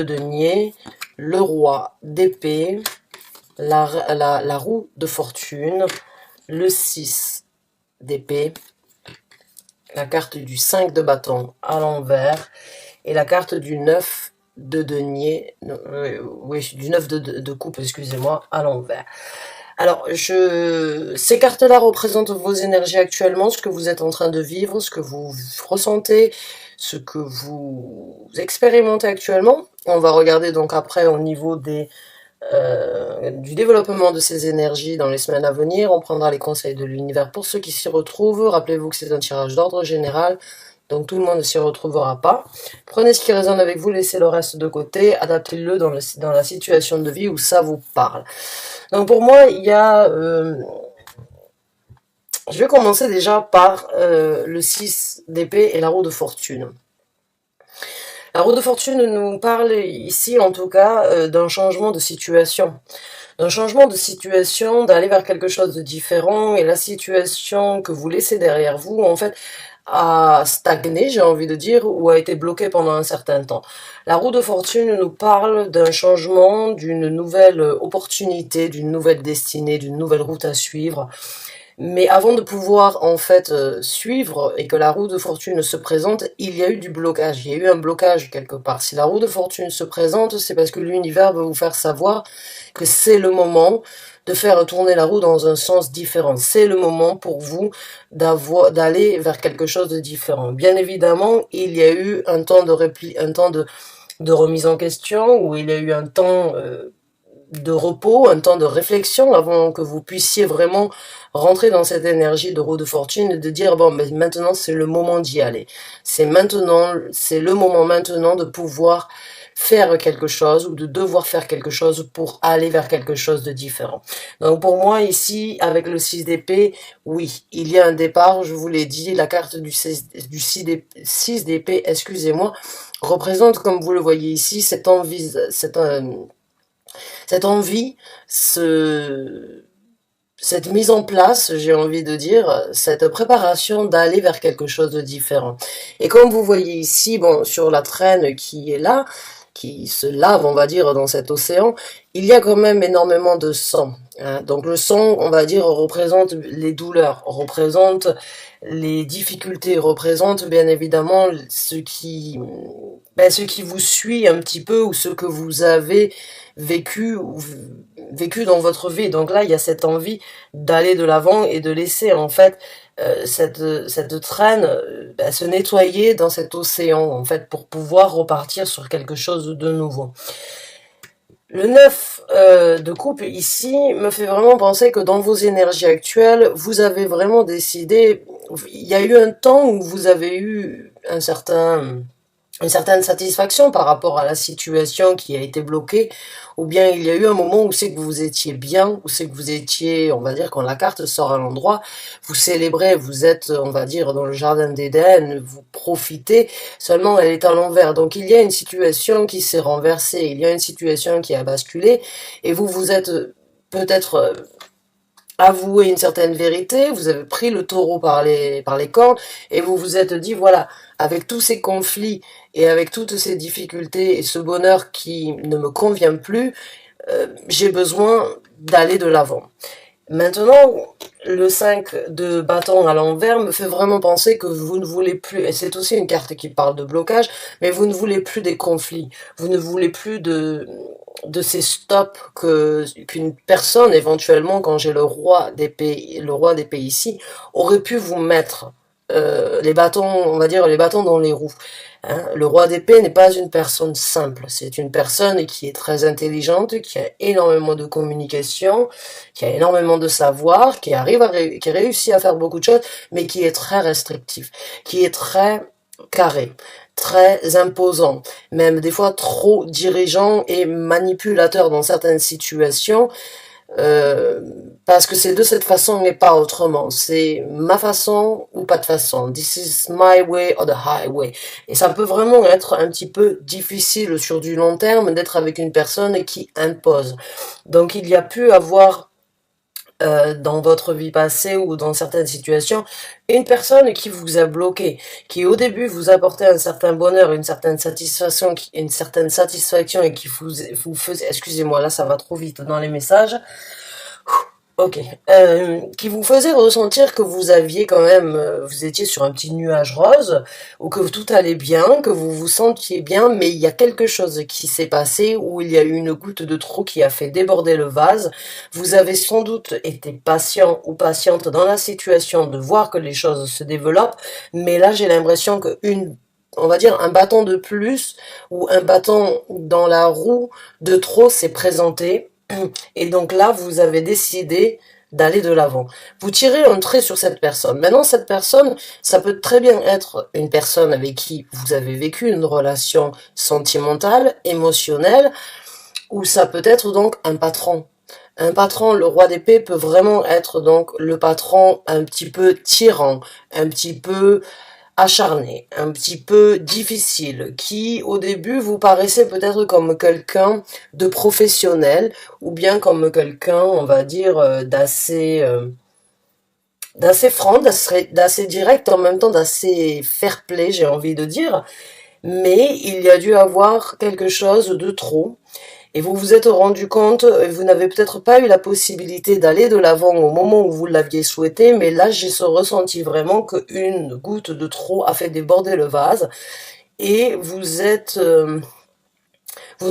de denier, le roi d'épée, la roue de fortune, le 6 d'épée, la carte du 5 de bâton à l'envers et la carte du 9 de denier, oui, du 9 de coupe, excusez-moi, à l'envers. Alors, ces cartes-là représentent vos énergies actuellement, ce que vous êtes en train de vivre, ce que vous ressentez, ce que vous expérimentez actuellement. On va regarder donc après au niveau du développement de ces énergies dans les semaines à venir. On prendra les conseils de l'univers pour ceux qui s'y retrouvent. Rappelez-vous que c'est un tirage d'ordre général, donc tout le monde ne s'y retrouvera pas. Prenez ce qui résonne avec vous, laissez le reste de côté, adaptez-le dans la situation de vie où ça vous parle. Donc pour moi, il y a... je vais commencer déjà par le 6 d'épée et la roue de fortune. La roue de fortune nous parle ici, en tout cas, d'un changement de situation. D'un changement de situation, d'aller vers quelque chose de différent, et la situation que vous laissez derrière vous, en fait, a stagné, j'ai envie de dire, ou a été bloquée pendant un certain temps. La roue de fortune nous parle d'un changement, d'une nouvelle opportunité, d'une nouvelle destinée, d'une nouvelle route à suivre. Mais avant de pouvoir en fait suivre et que la roue de fortune se présente, il y a eu du blocage, il y a eu un blocage quelque part. Si la roue de fortune se présente, c'est parce que l'univers veut vous faire savoir que c'est le moment de faire tourner la roue dans un sens différent. C'est le moment pour vous d'aller vers quelque chose de différent. Bien évidemment, il y a eu un temps de un temps de remise en question, où il y a eu un temps de repos, un temps de réflexion avant que vous puissiez vraiment rentrer dans cette énergie de roue de fortune et de dire bon, mais maintenant c'est le moment d'y aller. C'est maintenant, c'est le moment maintenant de pouvoir faire quelque chose ou de devoir faire quelque chose pour aller vers quelque chose de différent. Donc pour moi ici, avec le 6 d'épée, oui, il y a un départ, je vous l'ai dit, la carte du 6 d'épée, excusez-moi, représente, comme vous le voyez ici, cette envie, cette envie, cette mise en place, j'ai envie de dire, cette préparation d'aller vers quelque chose de différent. Et comme vous voyez ici, bon, sur la traîne qui est là, qui se lave, on va dire, dans cet océan, il y a quand même énormément de sang. Hein. Donc le sang, on va dire, représente les douleurs, représente les difficultés, représente bien évidemment ce qui vous suit un petit peu ou ce que vous avez vécu dans votre vie. Donc là, il y a cette envie d'aller de l'avant et de laisser en fait cette traîne se nettoyer dans cet océan en fait pour pouvoir repartir sur quelque chose de nouveau. Le 9 de coupe ici me fait vraiment penser que dans vos énergies actuelles, vous avez vraiment décidé, il y a eu un temps où vous avez eu une certaine satisfaction par rapport à la situation qui a été bloquée, ou bien il y a eu un moment où c'est que vous étiez bien, où c'est que vous étiez, on va dire, quand la carte sort à l'endroit, vous célébrez, vous êtes, on va dire, dans le jardin d'Éden, vous profitez, seulement elle est à l'envers. Donc il y a une situation qui s'est renversée, il y a une situation qui a basculé, et vous êtes peut-être avoué une certaine vérité, vous avez pris le taureau par les cornes, et vous vous êtes dit, voilà, avec tous ces conflits, et avec toutes ces difficultés, et ce bonheur qui ne me convient plus, j'ai besoin d'aller de l'avant. Maintenant, le 5 de bâton à l'envers me fait vraiment penser que vous ne voulez plus, et c'est aussi une carte qui parle de blocage, mais vous ne voulez plus des conflits, vous ne voulez plus de ces stops qu'une personne, éventuellement, quand j'ai le roi d'épée ici, aurait pu vous mettre les bâtons, on va dire les bâtons dans les roues. Hein. Le roi d'épée n'est pas une personne simple, c'est une personne qui est très intelligente, qui a énormément de communication, qui a énormément de savoir, qui réussit à faire beaucoup de choses, mais qui est très restrictif, qui est très carré, très imposant, même des fois trop dirigeant et manipulateur dans certaines situations, parce que c'est de cette façon et pas autrement. C'est ma façon ou pas de façon. This is my way or the highway. Et ça peut vraiment être un petit peu difficile sur du long terme d'être avec une personne qui impose. Donc il y a pu avoir dans votre vie passée ou dans certaines situations, une personne qui vous a bloqué, qui au début vous apportait un certain bonheur, une certaine satisfaction et qui vous faisait, excusez-moi, là ça va trop vite dans les messages, ok, qui vous faisait ressentir que vous aviez quand même, vous étiez sur un petit nuage rose, ou que tout allait bien, que vous vous sentiez bien, mais il y a quelque chose qui s'est passé, où il y a eu une goutte de trop qui a fait déborder le vase. Vous avez sans doute été patient ou patiente dans la situation de voir que les choses se développent, mais là j'ai l'impression que on va dire un bâton de plus, ou un bâton dans la roue de trop s'est présenté, et donc là, vous avez décidé d'aller de l'avant. Vous tirez un trait sur cette personne. Maintenant, cette personne, ça peut très bien être une personne avec qui vous avez vécu une relation sentimentale, émotionnelle, ou ça peut être donc un patron. Un patron, le roi d'épée peut vraiment être donc le patron un petit peu tyran, un petit peu acharné, un petit peu difficile, qui au début vous paraissait peut-être comme quelqu'un de professionnel, ou bien comme quelqu'un, on va dire, d'assez franc, d'assez direct, en même temps d'assez fair-play, j'ai envie de dire, mais il y a dû avoir quelque chose de trop, et vous vous êtes rendu compte, vous n'avez peut-être pas eu la possibilité d'aller de l'avant au moment où vous l'aviez souhaité, mais là j'ai ce ressenti vraiment qu'une goutte de trop a fait déborder le vase, et vous ne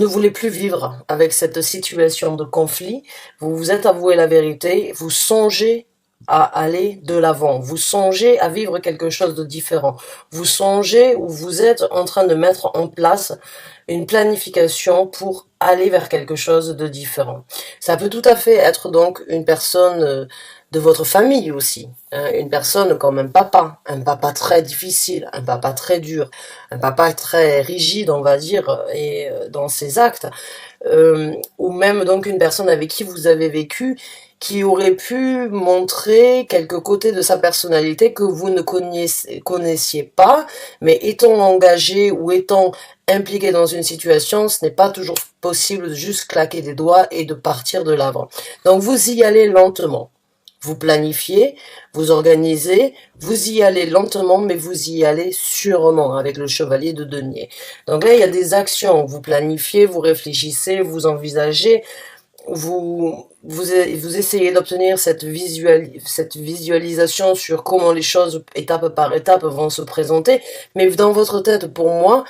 voulez plus vivre avec cette situation de conflit, vous vous êtes avoué la vérité, vous songez à aller de l'avant, vous songez à vivre quelque chose de différent, vous songez ou vous êtes en train de mettre en place une planification pour aller vers quelque chose de différent. Ça peut tout à fait être donc une personne de votre famille aussi, hein, une personne comme un papa très difficile, un papa très dur, un papa très rigide, on va dire, et dans ses actes, ou même donc une personne avec qui vous avez vécu, qui aurait pu montrer quelques côtés de sa personnalité que vous ne connaissiez pas, mais étant engagé ou étant impliqué dans une situation, ce n'est pas toujours possible de juste claquer des doigts et de partir de l'avant. Donc vous y allez lentement. Vous planifiez, vous organisez, vous y allez lentement, mais vous y allez sûrement avec le chevalier de denier. Donc là, il y a des actions. Vous planifiez, vous réfléchissez, vous envisagez, vous essayez d'obtenir cette visualisation sur comment les choses, étape par étape, vont se présenter. Mais dans votre tête, pour moi,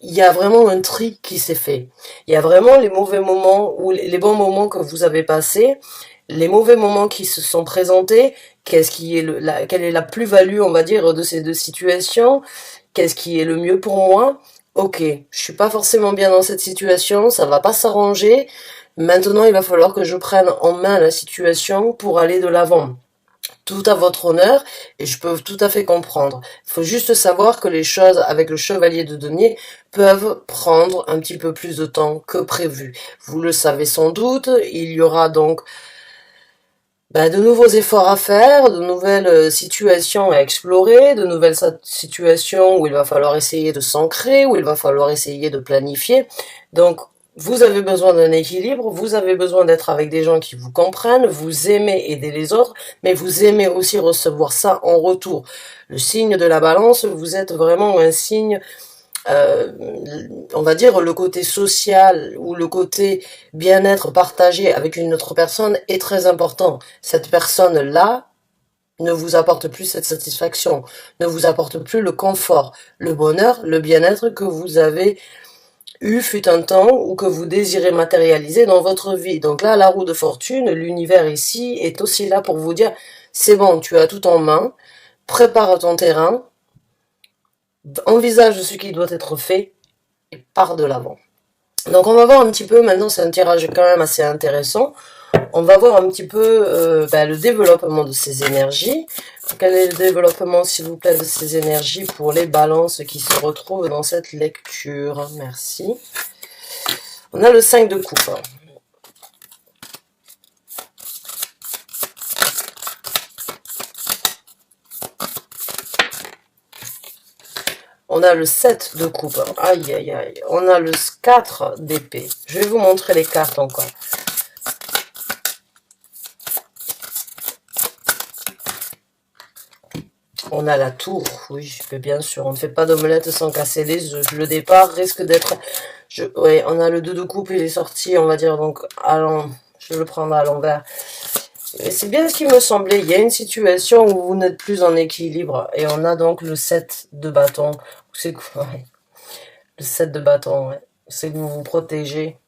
il y a vraiment un tri qui s'est fait. Il y a vraiment les mauvais moments ou les bons moments que vous avez passés, les mauvais moments qui se sont présentés, quelle est la plus-value, on va dire, de ces deux situations, qu'est-ce qui est le mieux pour moi. Ok, je suis pas forcément bien dans cette situation, ça va pas s'arranger. Maintenant, il va falloir que je prenne en main la situation pour aller de l'avant. Tout à votre honneur, et je peux tout à fait comprendre. Il faut juste savoir que les choses avec le chevalier de denier peuvent prendre un petit peu plus de temps que prévu. Vous le savez sans doute, il y aura donc de nouveaux efforts à faire, de nouvelles situations à explorer, de nouvelles situations où il va falloir essayer de s'ancrer, où il va falloir essayer de planifier. Donc, vous avez besoin d'un équilibre, vous avez besoin d'être avec des gens qui vous comprennent, vous aimez aider les autres, mais vous aimez aussi recevoir ça en retour. Le signe de la balance, vous êtes vraiment un signe, euh, on va dire le côté social ou le côté bien-être partagé avec une autre personne est très important. Cette personne-là ne vous apporte plus cette satisfaction, ne vous apporte plus le confort, le bonheur, le bien-être que vous avez fut un temps ou que vous désirez matérialiser dans votre vie. Donc là, la roue de fortune, l'univers ici est aussi là pour vous dire, c'est bon, tu as tout en main, prépare ton terrain, envisage ce qui doit être fait et pars de l'avant. Donc on va voir un petit peu, maintenant c'est un tirage quand même assez intéressant, on va voir un petit peu le développement de ces énergies. Quel est le développement, s'il vous plaît, de ces énergies pour les balances qui se retrouvent dans cette lecture? Merci. On a le 5 de coupe. On a le 7 de coupe. Aïe, aïe, aïe. On a le 4 d'épée. Je vais vous montrer les cartes encore. On a la tour, oui, bien sûr. On ne fait pas d'omelette sans casser les œufs. Le départ risque d'être... Ouais, on a le 2 de coupe, il est sorti, on va dire, donc, je le prendrai à l'envers. C'est bien ce qui me semblait. Il y a une situation où vous n'êtes plus en équilibre. Et on a donc le 7 de bâton. C'est quoi? Ouais. Le 7 de bâton, ouais. C'est que vous vous protégez.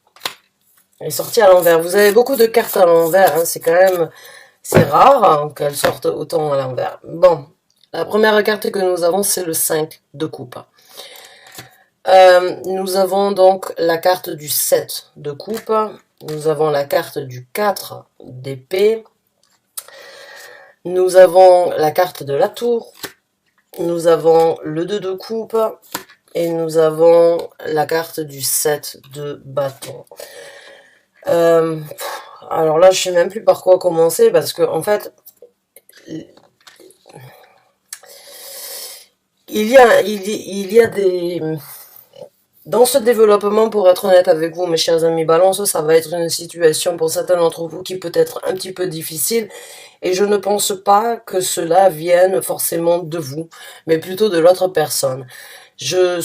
Elle est sortie à l'envers. Vous avez beaucoup de cartes à l'envers. Hein. C'est quand même... C'est rare hein, qu'elles sortent autant à l'envers. Bon. La première carte que nous avons, c'est le 5 de coupe. Nous avons donc la carte du 7 de coupe. Nous avons la carte du 4 d'épée. Nous avons la carte de la tour. Nous avons le 2 de coupe. Et nous avons la carte du 7 de bâton. Alors là, je sais même plus par quoi commencer parce que en fait, il y a des... Dans ce développement, pour être honnête avec vous, mes chers amis Balance, ça va être une situation pour certains d'entre vous qui peut être un petit peu difficile. Et je ne pense pas que cela vienne forcément de vous, mais plutôt de l'autre personne. Je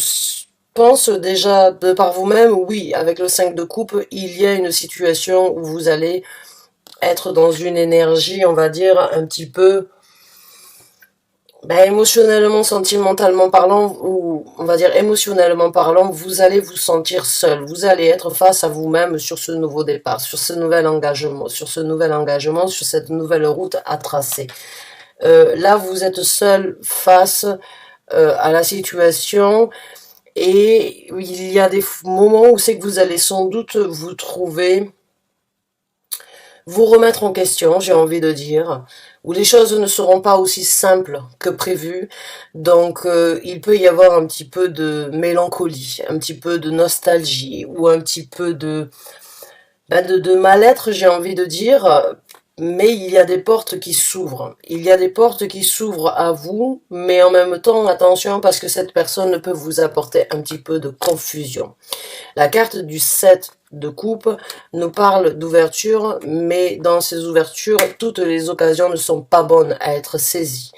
pense déjà de par vous-même, oui, avec le 5 de coupe, il y a une situation où vous allez être dans une énergie, on va dire, un petit peu... émotionnellement, sentimentalement parlant, ou on va dire émotionnellement parlant, vous allez vous sentir seul. Vous allez être face à vous-même sur ce nouveau départ, sur ce nouvel engagement, sur cette nouvelle route à tracer. Là, vous êtes seul face à la situation et il y a des moments où c'est que vous allez sans doute vous remettre en question, j'ai envie de dire, où les choses ne seront pas aussi simples que prévu. Donc, il peut y avoir un petit peu de mélancolie, un petit peu de nostalgie, ou un petit peu de mal-être, j'ai envie de dire. Mais il y a des portes qui s'ouvrent. Il y a des portes qui s'ouvrent à vous, mais en même temps, attention, parce que cette personne peut vous apporter un petit peu de confusion. La carte du 7 de coupe nous parle d'ouverture, mais dans ces ouvertures, toutes les occasions ne sont pas bonnes à être saisies.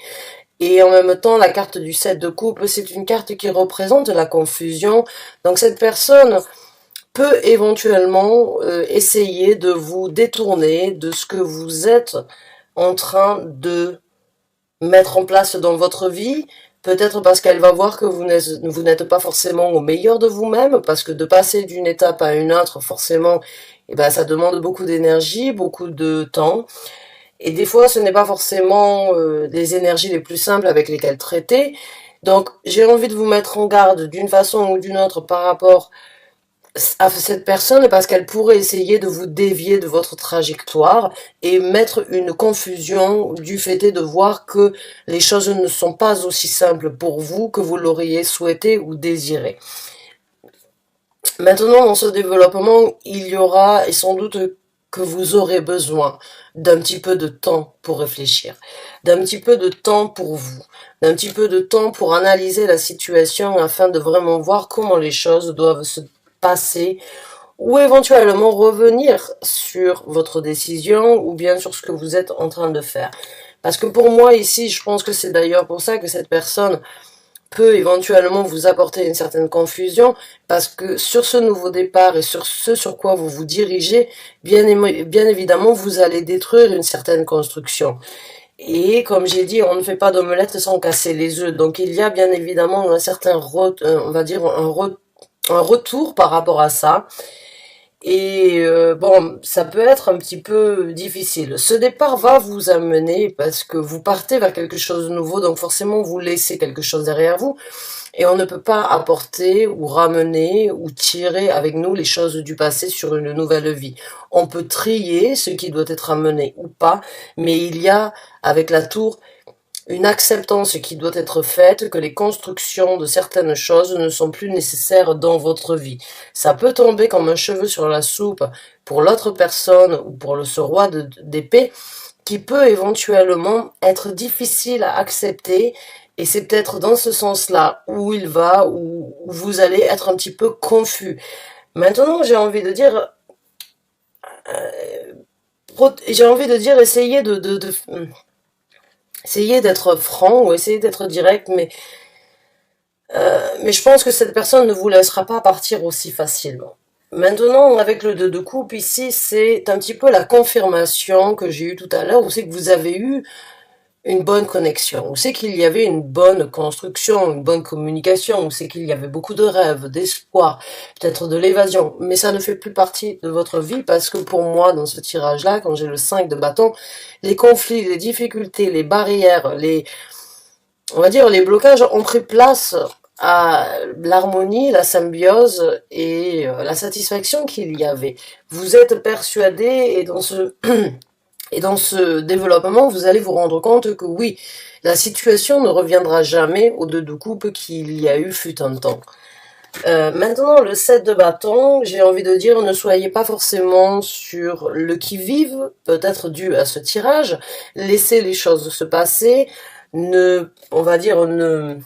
Et en même temps, la carte du 7 de coupe, c'est une carte qui représente la confusion. Donc cette personne peut éventuellement essayer de vous détourner de ce que vous êtes en train de mettre en place dans votre vie, peut-être parce qu'elle va voir que vous n'êtes pas forcément au meilleur de vous-même, parce que de passer d'une étape à une autre, forcément, ça demande beaucoup d'énergie, beaucoup de temps, et des fois, ce n'est pas forcément les énergies les plus simples avec lesquelles traiter. Donc, j'ai envie de vous mettre en garde d'une façon ou d'une autre par rapport à cette personne parce qu'elle pourrait essayer de vous dévier de votre trajectoire et mettre une confusion du fait de voir que les choses ne sont pas aussi simples pour vous que vous l'auriez souhaité ou désiré. Maintenant, dans ce développement, il y aura, et sans doute que vous aurez besoin d'un petit peu de temps pour réfléchir, d'un petit peu de temps pour vous, d'un petit peu de temps pour analyser la situation afin de vraiment voir comment les choses doivent se passer ou éventuellement revenir sur votre décision ou bien sur ce que vous êtes en train de faire. Parce que pour moi ici, je pense que c'est d'ailleurs pour ça que cette personne peut éventuellement vous apporter une certaine confusion parce que sur ce nouveau départ et sur ce sur quoi vous vous dirigez, bien évidemment, vous allez détruire une certaine construction. Et comme j'ai dit, on ne fait pas d'omelette sans casser les œufs. Donc il y a bien évidemment un certain, on va dire, un retour par rapport à ça. Et bon, ça peut être un petit peu difficile. Ce départ va vous amener parce que vous partez vers quelque chose de nouveau, donc forcément vous laissez quelque chose derrière vous. Et on ne peut pas apporter ou ramener ou tirer avec nous les choses du passé sur une nouvelle vie. On peut trier ce qui doit être amené ou pas, mais il y a, avec la tour, une acceptance qui doit être faite que les constructions de certaines choses ne sont plus nécessaires dans votre vie. Ça peut tomber comme un cheveu sur la soupe pour l'autre personne ou pour ce roi d'épée qui peut éventuellement être difficile à accepter et c'est peut-être dans ce sens-là où il va, où vous allez être un petit peu confus. Maintenant, j'ai envie de dire, essayez Essayez d'être franc ou essayez d'être direct, mais je pense que cette personne ne vous laissera pas partir aussi facilement. Maintenant, avec le 2 de coupe, ici, c'est un petit peu la confirmation que j'ai eue tout à l'heure, où c'est que vous avez eu une bonne connexion, où c'est qu'il y avait une bonne construction, une bonne communication, où c'est qu'il y avait beaucoup de rêves, d'espoir, peut-être de l'évasion, mais ça ne fait plus partie de votre vie parce que pour moi, dans ce tirage-là, quand j'ai le 5 de bâton, les conflits, les difficultés, les barrières, on va dire, les blocages ont pris place à l'harmonie, la symbiose et la satisfaction qu'il y avait. Vous êtes persuadé et dans ce développement, vous allez vous rendre compte que oui, la situation ne reviendra jamais aux 2 de coupe qu'il y a eu fut un temps. Maintenant, le 7 de bâton, j'ai envie de dire, ne soyez pas forcément sur le qui-vive, peut-être dû à ce tirage. Laissez les choses se passer. On va dire, ne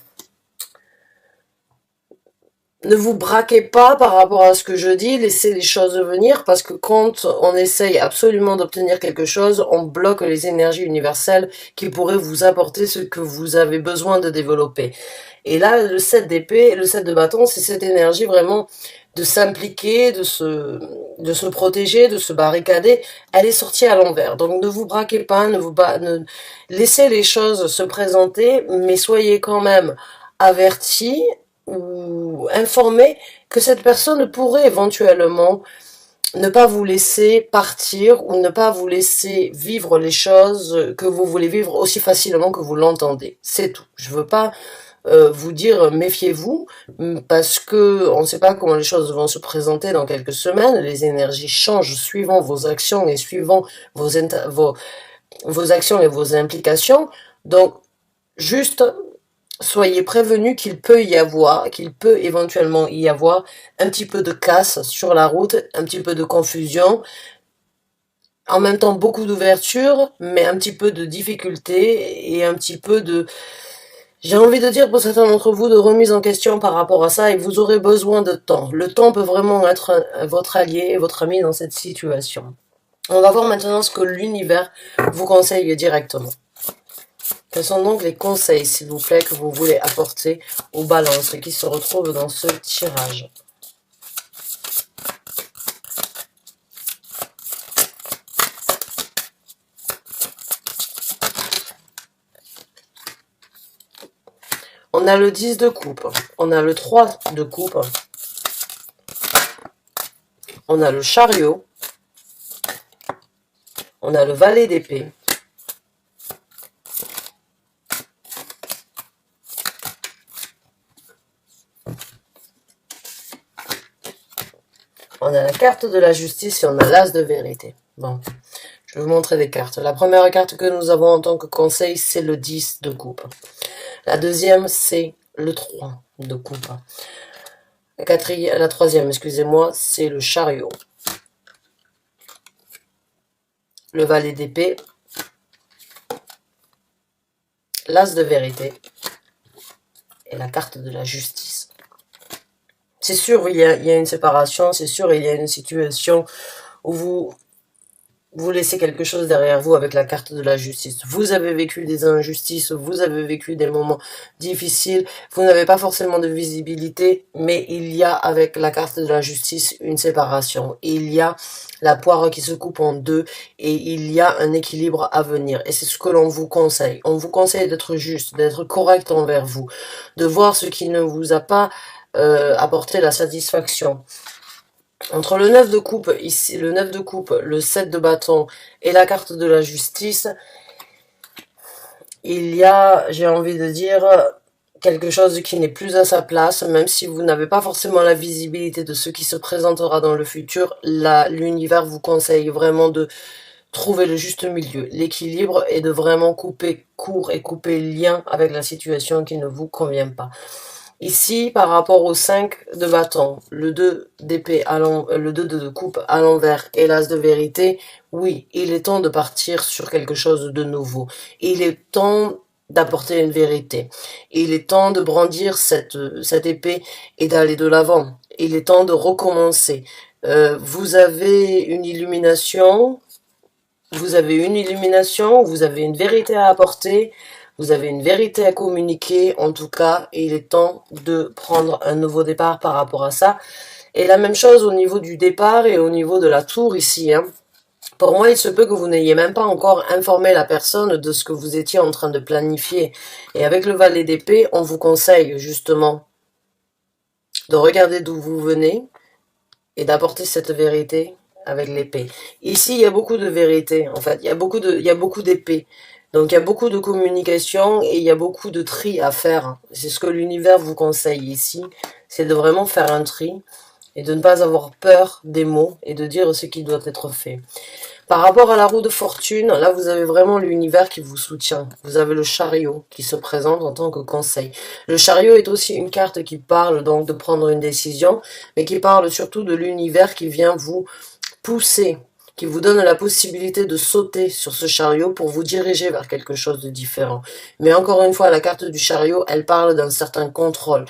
vous braquez pas par rapport à ce que je dis, laissez les choses venir, parce que quand on essaye absolument d'obtenir quelque chose, on bloque les énergies universelles qui pourraient vous apporter ce que vous avez besoin de développer. Et là, le 7 d'épée, le 7 de bâton, c'est cette énergie vraiment de s'impliquer, de se protéger, de se barricader. Elle est sortie à l'envers. Donc ne vous braquez pas, laissez les choses se présenter, mais soyez quand même avertis ou informé que cette personne pourrait éventuellement ne pas vous laisser partir ou ne pas vous laisser vivre les choses que vous voulez vivre aussi facilement que vous l'entendez. C'est tout. Je veux pas vous dire méfiez-vous parce que on ne sait pas comment les choses vont se présenter dans quelques semaines. Les énergies changent suivant vos actions et suivant vos actions et vos implications. Donc, juste soyez prévenus qu'il peut éventuellement y avoir un petit peu de casse sur la route, un petit peu de confusion, en même temps beaucoup d'ouverture, mais un petit peu de difficulté et un petit peu de, j'ai envie de dire pour certains d'entre vous, de remise en question par rapport à ça, et vous aurez besoin de temps. Le temps peut vraiment être votre allié et votre ami dans cette situation. On va voir maintenant ce que l'univers vous conseille directement. Quels sont donc les conseils, s'il vous plaît, que vous voulez apporter aux balances qui se retrouvent dans ce tirage? On a le 10 de coupe, on a le 3 de coupe, on a le chariot, on a le valet d'épée, on a la carte de la justice et on a l'as de vérité. Bon, je vais vous montrer des cartes. La première carte que nous avons en tant que conseil, c'est le 10 de coupe. La deuxième, c'est le 3 de coupe. La troisième, excusez-moi, c'est le chariot. Le valet d'épée. L'as de vérité. Et la carte de la justice. C'est sûr, il y a une séparation, c'est sûr, il y a une situation où vous laissez quelque chose derrière vous avec la carte de la justice. Vous avez vécu des injustices, vous avez vécu des moments difficiles, vous n'avez pas forcément de visibilité, mais il y a avec la carte de la justice une séparation. Il y a la poire qui se coupe en deux et il y a un équilibre à venir. Et c'est ce que l'on vous conseille. On vous conseille d'être juste, d'être correct envers vous, de voir ce qui ne vous a pas apporté la satisfaction. Entre le 9 de coupe, ici, le 9 de coupe, le 7 de bâton et la carte de la justice, il y a, j'ai envie de dire, quelque chose qui n'est plus à sa place, même si vous n'avez pas forcément la visibilité de ce qui se présentera dans le futur, l'univers vous conseille vraiment de trouver le juste milieu, l'équilibre et de vraiment couper court et couper lien avec la situation qui ne vous convient pas. Ici, par rapport au 5 de bâton, le 2 d'épée, le 2 de coupe à l'envers et l'as de vérité, oui, il est temps de partir sur quelque chose de nouveau. Il est temps d'apporter une vérité. Il est temps de brandir cette épée et d'aller de l'avant. Il est temps de recommencer. Vous avez une illumination, vous avez une illumination, vous avez une vérité à apporter, vous avez une vérité à communiquer. En tout cas, il est temps de prendre un nouveau départ par rapport à ça. Et la même chose au niveau du départ et au niveau de la tour ici, hein. Pour moi, il se peut que vous n'ayez même pas encore informé la personne de ce que vous étiez en train de planifier. Et avec le valet d'épée, on vous conseille justement de regarder d'où vous venez et d'apporter cette vérité avec l'épée. Ici, il y a beaucoup de vérité, en fait. Il y a beaucoup d'épées. Donc, il y a beaucoup de communication et il y a beaucoup de tri à faire. C'est ce que l'univers vous conseille ici. C'est de vraiment faire un tri et de ne pas avoir peur des mots et de dire ce qui doit être fait. Par rapport à la roue de fortune, là vous avez vraiment l'univers qui vous soutient. Vous avez le chariot qui se présente en tant que conseil. Le chariot est aussi une carte qui parle donc de prendre une décision, mais qui parle surtout de l'univers qui vient vous pousser, qui vous donne la possibilité de sauter sur ce chariot pour vous diriger vers quelque chose de différent. Mais encore une fois, la carte du chariot, elle parle d'un certain contrôle.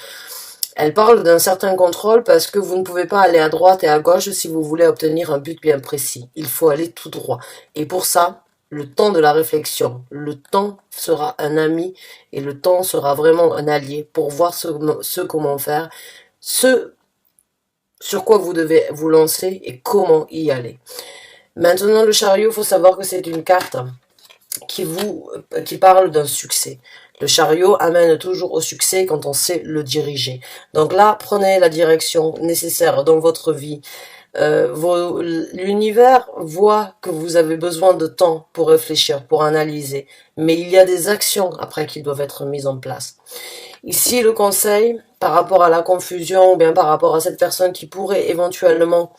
Elle parle d'un certain contrôle parce que vous ne pouvez pas aller à droite et à gauche si vous voulez obtenir un but bien précis. Il faut aller tout droit. Et pour ça, le temps de la réflexion, le temps sera un ami et le temps sera vraiment un allié pour voir ce comment faire, ce sur quoi vous devez vous lancer et comment y aller. Maintenant, le chariot, il faut savoir que c'est une carte qui parle d'un succès. Le chariot amène toujours au succès quand on sait le diriger. Donc là, prenez la direction nécessaire dans votre vie. L'univers voit que vous avez besoin de temps pour réfléchir, pour analyser. Mais il y a des actions après qui doivent être mises en place. Ici, le conseil, par rapport à la confusion, ou bien par rapport à cette personne qui pourrait éventuellement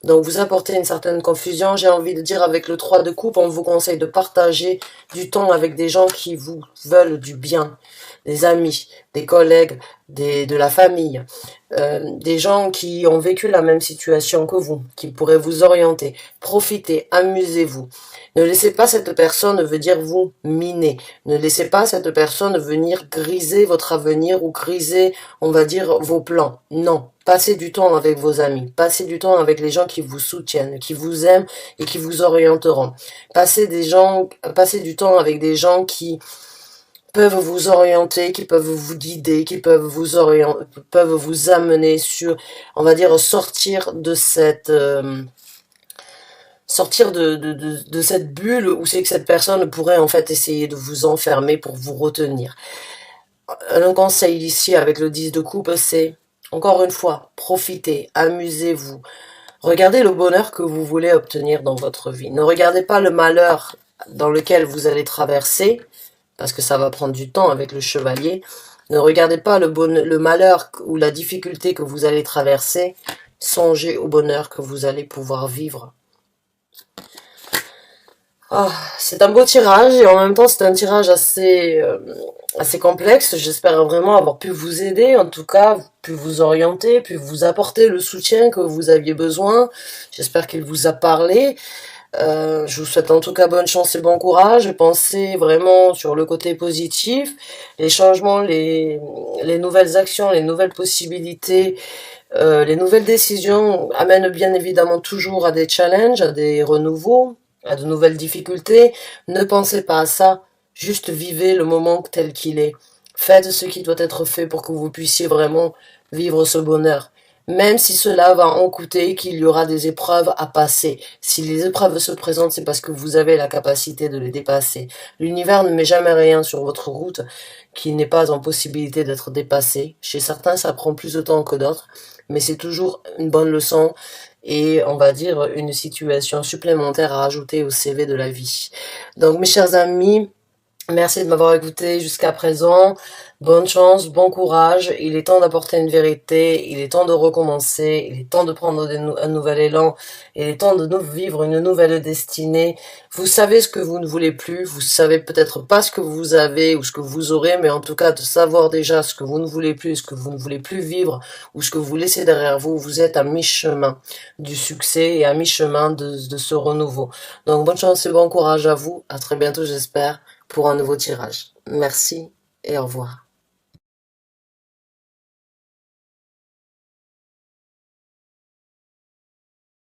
donc vous apportez une certaine confusion, j'ai envie de dire avec le 3 de coupe, on vous conseille de partager du temps avec des gens qui vous veulent du bien, des amis, des collègues, de la famille, des gens qui ont vécu la même situation que vous, qui pourraient vous orienter. Profitez, amusez-vous. Ne laissez pas cette personne venir vous miner. Ne laissez pas cette personne venir griser votre avenir ou griser, on va dire, vos plans. Non. Passez du temps avec vos amis. Passez du temps avec les gens qui vous soutiennent, qui vous aiment et qui vous orienteront. Passez du temps avec des gens qui peuvent vous orienter, qui peuvent vous guider, qui peuvent vous orienter, peuvent vous amener sur, on va dire, sortir de cette de cette bulle où c'est que cette personne pourrait en fait essayer de vous enfermer pour vous retenir. Un conseil ici avec le 10 de coupe, c'est encore une fois, profitez, amusez-vous. Regardez le bonheur que vous voulez obtenir dans votre vie. Ne regardez pas le malheur dans lequel vous allez traverser, parce que ça va prendre du temps avec le chevalier. Ne regardez pas le malheur ou la difficulté que vous allez traverser. Songez au bonheur que vous allez pouvoir vivre. Ah, c'est un beau tirage et en même temps c'est un tirage assez complexe. J'espère vraiment avoir pu vous aider, en tout cas, pu vous orienter, pu vous apporter le soutien que vous aviez besoin. J'espère qu'il vous a parlé. Je vous souhaite en tout cas bonne chance et bon courage. Pensez vraiment sur le côté positif, les changements, les nouvelles actions, les nouvelles possibilités, les nouvelles décisions amènent bien évidemment toujours à des challenges, à des renouveaux, à de nouvelles difficultés. Ne pensez pas à ça, juste vivez le moment tel qu'il est. Faites ce qui doit être fait pour que vous puissiez vraiment vivre ce bonheur. Même si cela va en coûter, qu'il y aura des épreuves à passer. Si les épreuves se présentent, c'est parce que vous avez la capacité de les dépasser. L'univers ne met jamais rien sur votre route qui n'est pas en possibilité d'être dépassé. Chez certains, ça prend plus de temps que d'autres, mais c'est toujours une bonne leçon et on va dire une situation supplémentaire à ajouter au CV de la vie. Donc mes chers amis, merci de m'avoir écouté jusqu'à présent. Bonne chance, bon courage. Il est temps d'apporter une vérité. Il est temps de recommencer. Il est temps de prendre un nouvel élan. Il est temps de vivre une nouvelle destinée. Vous savez ce que vous ne voulez plus. Vous savez peut-être pas ce que vous avez ou ce que vous aurez, mais en tout cas de savoir déjà ce que vous ne voulez plus, ce que vous ne voulez plus vivre ou ce que vous laissez derrière vous. Vous êtes à mi-chemin du succès et à mi-chemin de ce renouveau. Donc bonne chance et bon courage à vous. À très bientôt, j'espère, pour un nouveau tirage. Merci et au revoir.